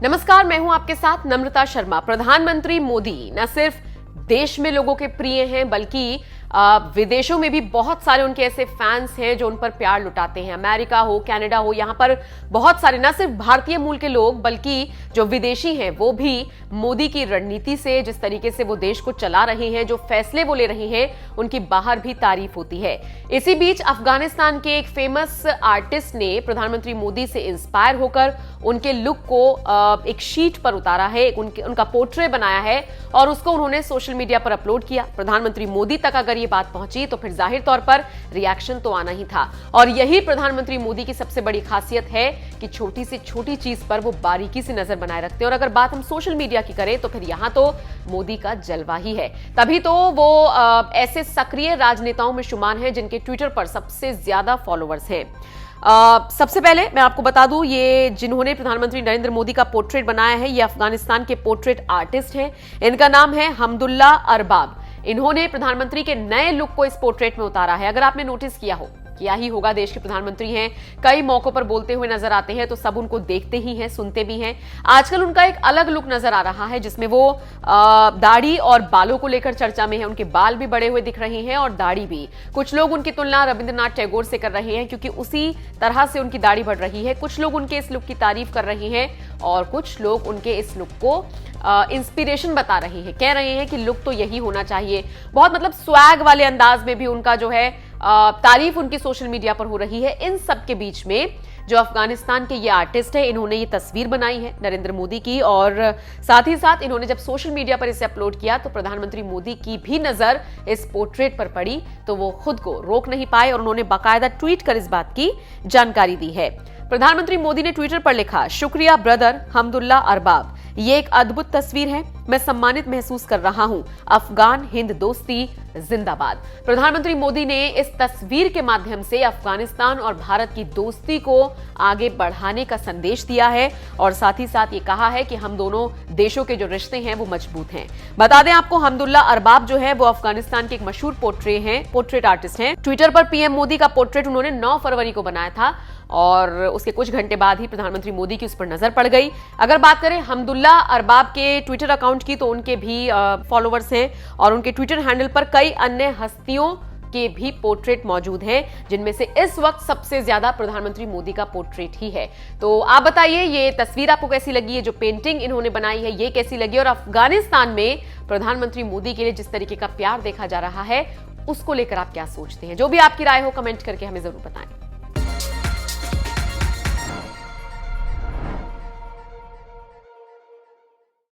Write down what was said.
नमस्कार, मैं हूं आपके साथ नम्रता शर्मा। प्रधानमंत्री मोदी न सिर्फ देश में लोगों के प्रिय हैं बल्कि विदेशों में भी बहुत सारे उनके ऐसे फैंस हैं जो उन पर प्यार लुटाते हैं। अमेरिका हो, कनाडा हो, यहां पर बहुत सारे न सिर्फ भारतीय मूल के लोग बल्कि जो विदेशी हैं वो भी मोदी की रणनीति से, जिस तरीके से वो देश को चला रहे हैं, जो फैसले वो ले रहे हैं, उनकी बाहर भी तारीफ होती है। इसी बीच अफगानिस्तान के एक फेमस आर्टिस्ट ने प्रधानमंत्री मोदी से इंस्पायर होकर उनके लुक को एक शीट पर उतारा है, उनका पोर्ट्रेट बनाया है और उसको उन्होंने सोशल मीडिया पर अपलोड किया। प्रधानमंत्री मोदी तक अगर ये बात पहुंची तो फिर जाहिर तौर पर रिएक्शन तो आना ही था। और यही प्रधानमंत्री मोदी की सबसे बड़ी खासियत है कि छोटी से छोटी चीज पर वो बारीकी से नजर बनाए रखते हैं। और अगर बात हम सोशल मीडिया की करें तो फिर यहां तो मोदी का जलवा ही है। तभी तो वो ऐसे सक्रिय राजनेताओं में शुमार हैं जिनके ट्विटर पर सबसे ज्यादा फॉलोअर्स हैं। सबसे पहले मैं आपको बता दूं, ये जिन्होंने प्रधानमंत्री नरेंद्र मोदी का पोर्ट्रेट बनाया है ये अफगानिस्तान के पोर्ट्रेट आर्टिस्ट हैं। इनका नाम है हमदुल्ला अरबाब। इन्होंने प्रधानमंत्री के नए लुक को इस पोर्ट्रेट में उतारा है। अगर आपने नोटिस किया ही होगा, देश के प्रधानमंत्री हैं, कई मौकों पर बोलते हुए नजर आते हैं तो सब उनको देखते ही हैं, सुनते भी हैं। आजकल उनका एक अलग लुक नजर आ रहा है जिसमें वो दाढ़ी और बालों को लेकर चर्चा में है। उनके बाल भी बड़े हुए दिख रहे हैं और दाढ़ी भी। कुछ लोग उनकी तुलना रविंद्रनाथ टैगोर से कर रहे हैं क्योंकि उसी तरह से उनकी दाढ़ी बढ़ रही है। कुछ लोग उनके इस लुक की तारीफ कर रहे हैं और कुछ लोग उनके इस लुक को इंस्पिरेशन बता रहे हैं, कह रहे हैं कि लुक तो यही होना चाहिए। बहुत मतलब स्वैग वाले अंदाज में भी उनका जो है तारीफ उनकी सोशल मीडिया पर हो रही है। इन सब के बीच में जो अफगानिस्तान के ये आर्टिस्ट है, इन्होंने ये तस्वीर बनाई है नरेंद्र मोदी की और साथ ही साथ इन्होंने जब सोशल मीडिया पर इसे अपलोड किया तो प्रधानमंत्री मोदी की भी नजर इस पोर्ट्रेट पर पड़ी तो वो खुद को रोक नहीं पाए और उन्होंने बाकायदा ट्वीट कर इस बात की जानकारी दी है। प्रधानमंत्री मोदी ने ट्विटर पर लिखा, शुक्रिया ब्रदर हमदुल्ला अरबाब, ये एक अद्भुत तस्वीर है, मैं सम्मानित महसूस कर रहा हूं। अफगान हिंद दोस्ती जिंदाबाद। प्रधानमंत्री मोदी ने इस तस्वीर के माध्यम से अफगानिस्तान और भारत की दोस्ती को आगे बढ़ाने का संदेश दिया है और साथ ही साथ ये कहा है कि हम दोनों देशों के जो रिश्ते हैं वो मजबूत हैं। बता दें आपको, हमदुल्ला अरबाब जो है वो अफगानिस्तान के एक मशहूर पोर्ट्रेट आर्टिस्ट हैं। ट्विटर पर पीएम मोदी का पोर्ट्रेट उन्होंने 9 फरवरी को बनाया था और उसके कुछ घंटे बाद ही प्रधानमंत्री मोदी की उस पर नजर पड़ गई। अगर बात करें हमदुल्ला अरबाब के ट्विटर अकाउंट की तो उनके भी फॉलोअर्स हैं और उनके ट्विटर हैंडल पर कई अन्य हस्तियों के भी पोर्ट्रेट मौजूद हैं जिनमें से इस वक्त सबसे ज्यादा प्रधानमंत्री मोदी का पोर्ट्रेट ही है। तो आप बताइए ये तस्वीर आपको कैसी लगी, ये जो पेंटिंग इन्होंने बनाई है ये कैसी लगी और अफगानिस्तान में प्रधानमंत्री मोदी के लिए जिस तरीके का प्यार देखा जा रहा है उसको लेकर आप क्या सोचते हैं? जो भी आपकी राय हो कमेंट करके हमें जरूर बताएं।